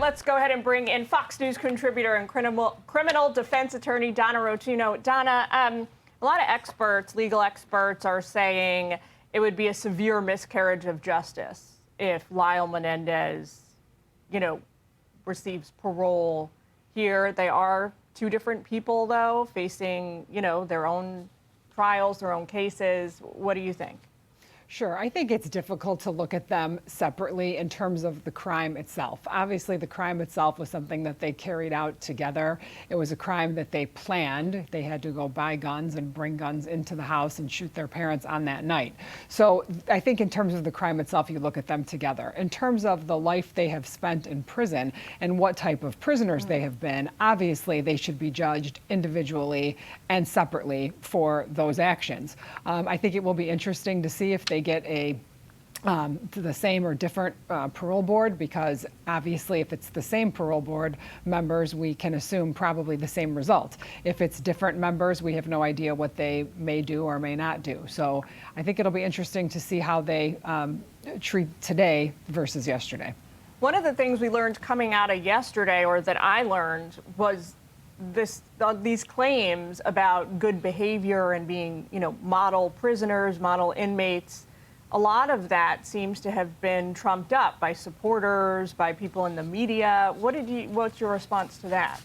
let's go ahead and bring in Fox News contributor and criminal defense attorney Donna Rotunno. Donna, a lot of experts, legal experts, are saying it would be a severe miscarriage of justice if Lyle Menendez, receives parole here. They are two different people, though, facing, their own trials, their own cases. What do you think? Sure. I think it's difficult to look at them separately in terms of the crime itself. Obviously, the crime itself was something that they carried out together. It was a crime that they planned. They had to go buy guns and bring guns into the house and shoot their parents on that night. So I think in terms of the crime itself, you look at them together. In terms of the life they have spent in prison and what type of prisoners they have been, obviously they should be judged individually and separately for those actions. I think it will be interesting to see if they get the same or different parole board, because obviously if it's the same parole board members, we can assume probably the same result. If it's different members, we have no idea what they may do or may not do. So I think it'll be interesting to see how they treat today versus yesterday. One of the things we learned coming out of yesterday, or that I learned, was these claims about good behavior and being, model prisoners, model inmates. A lot of that seems to have been trumped up by supporters, by people in the media. What's your response to that?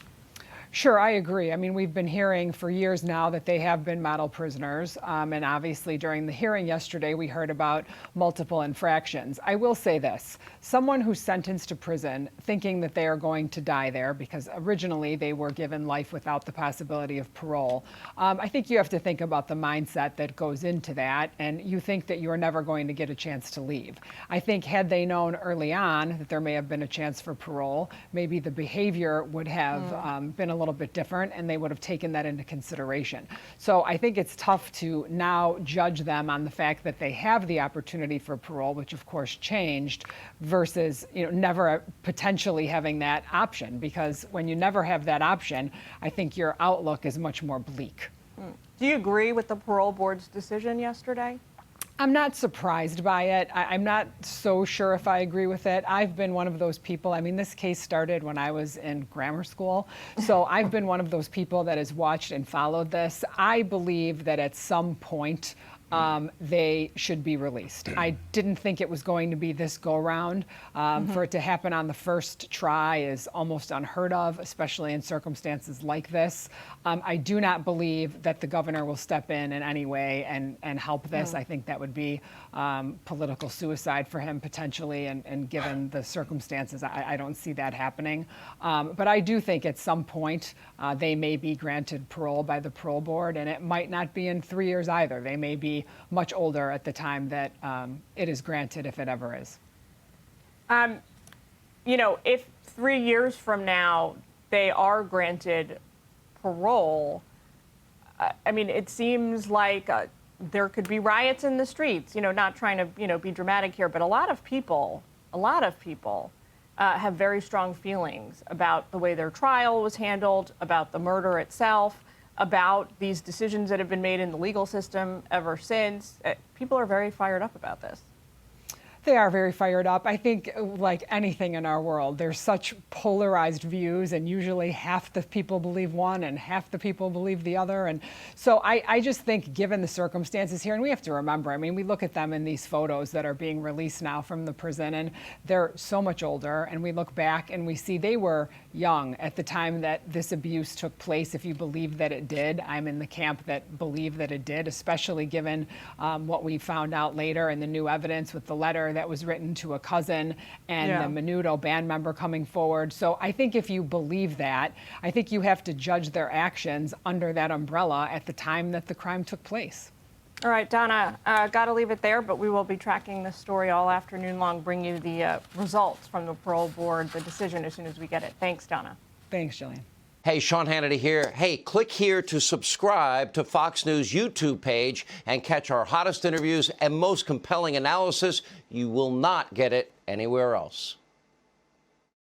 Sure, I agree. I mean, we've been hearing for years now that they have been model prisoners. And obviously during the hearing yesterday, we heard about multiple infractions. I will say this, someone who's sentenced to prison thinking that they are going to die there because originally they were given life without the possibility of parole. I think you have to think about the mindset that goes into that. And you think that you're never going to get a chance to leave. I think had they known early on that there may have been a chance for parole, maybe the behavior would have been a little bit different, and they would have taken that into consideration. So I think it's tough to now judge them on the fact that they have the opportunity for parole, which of course changed, versus never potentially having that option, because when you never have that option, I think your outlook is much more bleak. Do you agree with the parole board's decision yesterday? I'm not surprised by it. I'm not so sure if I agree with it. I've been one of those people. I mean, this case started when I was in grammar school. So I've been one of those people that has watched and followed this. I believe that at some point, they should be released. I didn't think it was going to be this go-round. For it to happen on the first try is almost unheard of, especially in circumstances like this. I do not believe that the governor will step in any way and help this. I think that would be political suicide for him potentially, and given the circumstances, I don't see that happening. But I do think at some point they may be granted parole by the parole board, and it might not be in 3 years either. They may be much older at the time that it is granted, if it ever is. If 3 years from now they are granted parole, I mean, it seems like there could be riots in the streets. Not trying to be dramatic here, but a lot of people have very strong feelings about the way their trial was handled, about the murder itself, about these decisions that have been made in the legal system ever since. People are very fired up about this. They are very fired up. I think, like anything in our world, there's such polarized views, and usually half the people believe one and half the people believe the other. And so I just think, given the circumstances here, and we have to remember, I mean, we look at them in these photos that are being released now from the prison, and they're so much older, and we look back and we see they were young at the time that this abuse took place, if you believe that it did. I'm in the camp that believe that it did, especially given what we found out later and the new evidence with the letter that was written to a cousin and the Menudo band member coming forward. So I think if you believe that, I think you have to judge their actions under that umbrella at the time that the crime took place. All right, Donna, got to leave it there, but we will be tracking this story all afternoon long, bring you the results from the parole board, the decision, as soon as we get it. Thanks, Donna. Thanks, Jillian. Hey, Sean Hannity here. Hey, click here to subscribe to Fox News YouTube page and catch our hottest interviews and most compelling analysis. You will not get it anywhere else.